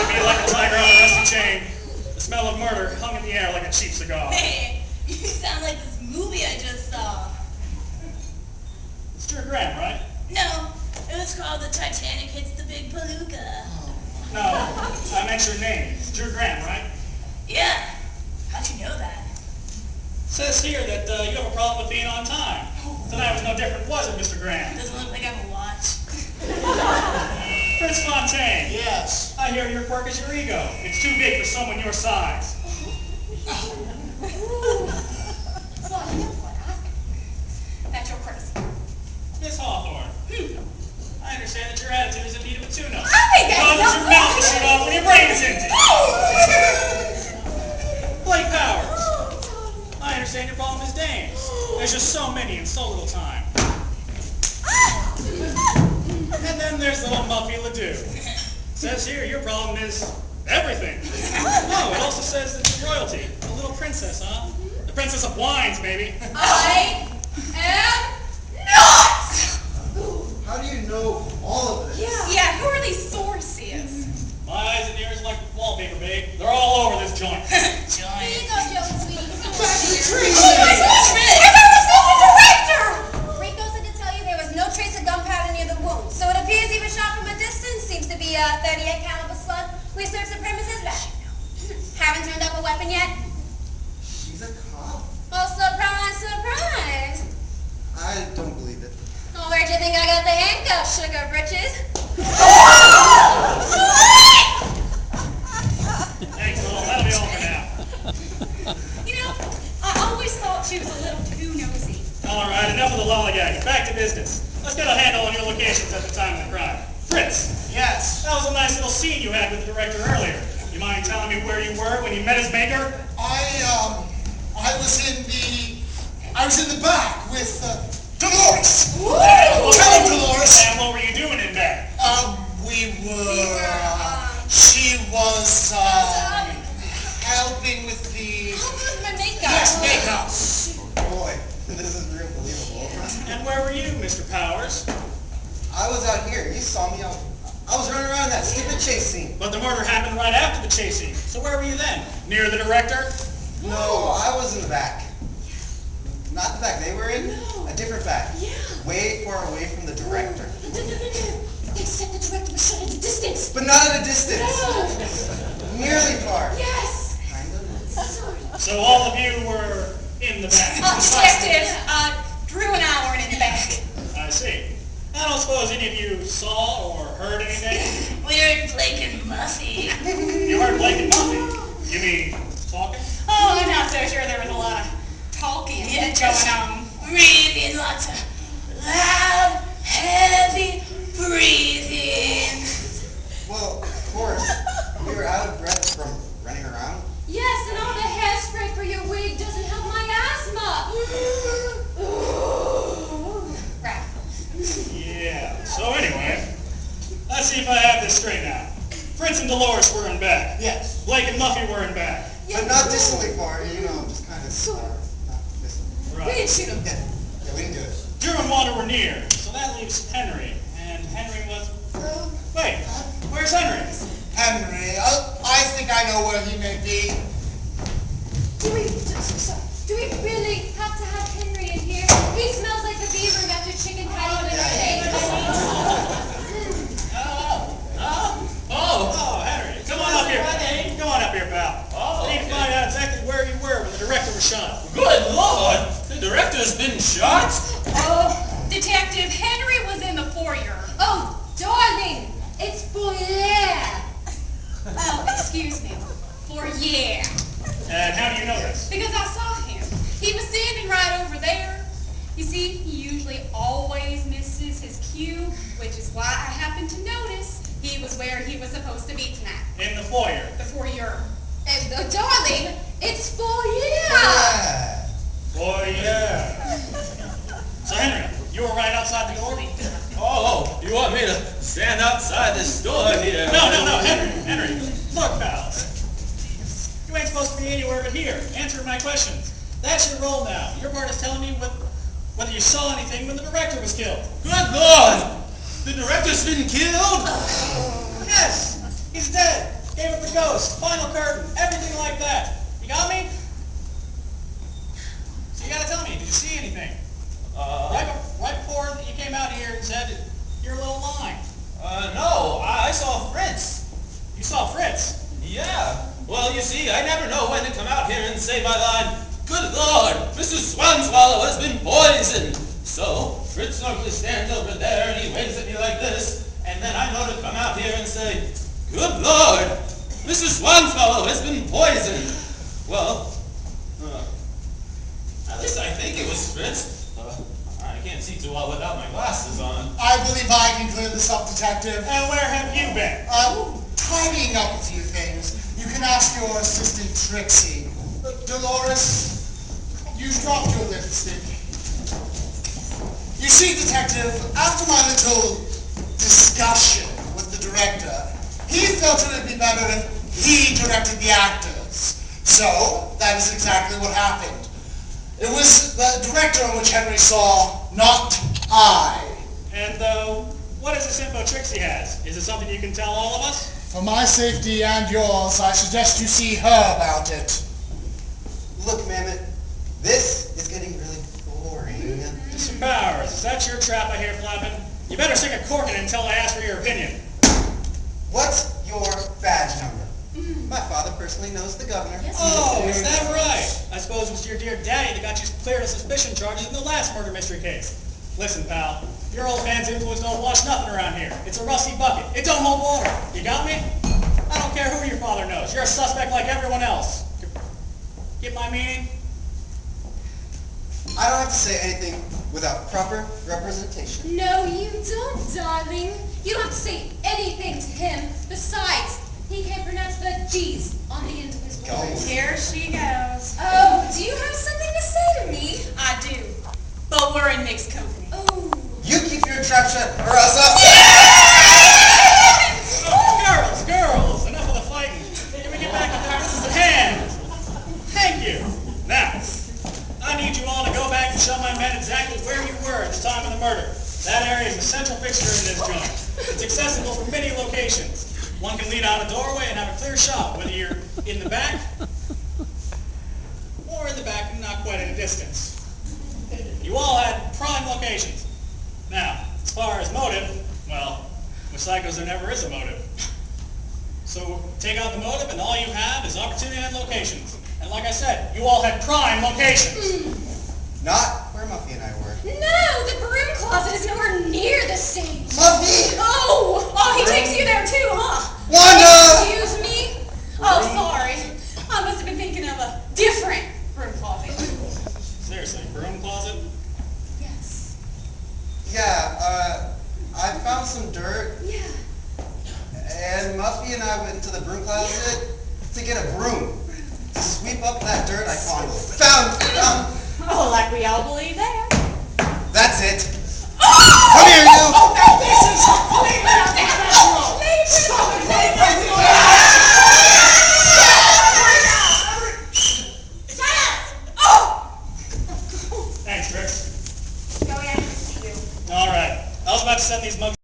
would be like a tiger on a rusty chain. The smell of murder hung in the air like a cheap cigar. Hey, you sound like this movie I just saw. It's Drew Graham, right? No, it was called The Titanic Hits the Big Palooka. No, I meant your name. It's Drew Graham, right? Yeah, how'd you know that? Says here that you have a problem with being on time. Tonight was no different, was it, Mr. Graham? Doesn't look like I have a watch. Prince Fontaine. Yes. I hear your quirk is your ego. It's too big for someone your size. That's your crazy. Miss Hawthorne. I understand that your attitude is indeed of a tune-up. I Causes your mouth to shoot off when your brain is empty. Blake Powers. I understand your problem is dames. There's just so many in so little time. And then there's little Muffy Ledoux. Says here your problem is everything. No, it also says that you're royalty. A little princess, huh? The princess of wines, maybe. I am not! How do you know all of this? Yeah, who are these sources? My eyes and ears are like wallpaper, babe. They're all over this joint. Here you go, Josie. Back to the tree! Oh my gosh, I found the director! Rico said to tell you there was no trace of gunpowder near the wound, so it appears he was shot from a distance. Seems to be a .38 caliber slug. We searched the premises back. Haven't turned up a weapon yet? She's a cop? Well, surprise, surprise. I don't believe it. Oh, where'd you think I got the handcuffs, sugar britches? Thanks, Lowell. That'll be all for now. You know, I always thought she was a little too nosy. All right, enough of the lollygagging. Back to business. Let's get a handle on your locations at the time of the crime. Fritz, Yes. that was a nice little scene you had with the director earlier. You mind telling me where you were when you met his maker? I was in the back with, Dolores! Tell him, Dolores! And what were you doing in there? She was, helping with the... My makeup. Yes, makeup. Boy, this is real believable. And where were you, Mr. Powers? I was out here. You saw me. I was running around that stupid chase scene. But the murder happened right after the chase scene. So where were you then? Near the director? No, I was in the back. Not the back they were in. A different back. Yeah. Way far away from the director. They said the director was shot at a distance. But not at a distance. Nearly far. Yes. Kind of. So all of you were in the back. Detective, Drew and I weren't in the back. I see. I don't suppose any of you saw or heard anything? We heard Blake and Muffy. You heard Blake and Muffy? You mean talking? Oh, I'm not so sure there was a lot of talking going on. Breathing, lots of loud, heavy breathing. Well, of course, we were out of breath from running around. Yes, and all the hairspray for your wig doesn't help my asthma. Right. Yeah. So anyway, let's see if I have this straight now. Fritz and Dolores were in back. Yes. Blake and Muffy were in back. But not distantly far, just kind of not distantly. Right. We didn't shoot him. Yeah, we didn't do it. Drew and Wanda were near, so that leaves Henry. And Henry was... Wait, where's Henry? Henry, I think I know where he may be. Do we really have to have Henry in here? He smells like the beaver got your chicken patty with his Oh, Henry, come on up here. Come on up here, pal. I need to find out exactly where you were when the director was shot. Good Lord! The director's been shot? Detective, Henry was in the foyer. Oh, darling, it's foyer. Oh, excuse me. Foyer. And how do you know this? Because I saw him. He was standing right over there. You see, he usually always misses his cue, which is why I happened to notice he was where he was supposed to be tonight. In the foyer. The foyer. Darling, it's foyer. Foyer. So Henry, you were right outside the door? Oh, you want me to stand outside this door here? No, Henry. Look, pals. You ain't supposed to be anywhere but here, answering my questions. That's your role now. Your part is telling me whether you saw anything when the director was killed. Good Lord! The director's been killed? Yes, he's dead. gave it the ghost, final curtain, everything like that. You got me? So you gotta tell me, did you see anything? Right before you came out here and said your little line. No, I saw Fritz. You saw Fritz? Yeah. Well, you see, I never know when to come out here and say my line. Good Lord, Mr. Swanswallow has been poisoned. So, Fritz normally stands over there and he waves at me like this, and then I know to come out here and say, Good Lord, Mr. Swanswallow has been poisoned. Well, at least I think it was Fritz. I can't see too well without my glasses on. I believe I can clear this up, Detective. And where have you been? Tidying up a few things. You can ask your assistant, Trixie. Dolores, you dropped your lipstick. You see, Detective, after my little discussion with the director, he felt it would be better if he directed the actors. So, that is exactly what happened. It was the director in which Henry saw, not I. And what is this info Trixie has? Is it something you can tell all of us? For my safety and yours, I suggest you see her about it. Look, Mammoth, this is getting really boring. Mr. Powers, is that your trap I hear flapping? You better stick a cork in it until I ask for your opinion. What's your badge number? My father personally knows the governor. Oh, is that right? I suppose it was your dear daddy that got you cleared of suspicion charges in the last murder mystery case. Listen, pal, your old man's influence don't wash nothing around here. It's a rusty bucket. It don't hold water. You got me? I don't care who your father knows. You're a suspect like everyone else. Get my meaning? I don't have to say anything without proper representation. No, you don't, darling. You don't have to say anything to him. Besides, he can't pronounce the G's on the end of his words. Here she goes. Oh, do you have something to say to me? I do. But we're in mixed company. Oh. You keep your trap shut or else I'll... Oh, girls, enough of the fighting. Can we get back to the business at hand? Thank you. Now, I need you all to go back and show my men exactly where you were at the time of the murder. That area is the central fixture in this joint. It's accessible from many locations. One can lead out a doorway and have a clear shot, whether you're in the back or in the back and not quite at a distance. You all had prime locations. Now, as far as motive, well, with psychos there never is a motive. So take out the motive and all you have is opportunity and locations. And like I said, you all had prime locations. Not where Muffy and I were. No, the broom closet is nowhere near the same. Muffy! Oh, he takes you there too, huh? Wanda! Excuse me? Oh, sorry. I must have been thinking of a different room closet. Seriously, broom closet? Yes. Yeah, I found some dirt, Yeah. and Muffy and I went into the broom closet to get a broom. To sweep up that dirt I found. Oh, like we all believe that. That's it. Come here, you! Oh, no,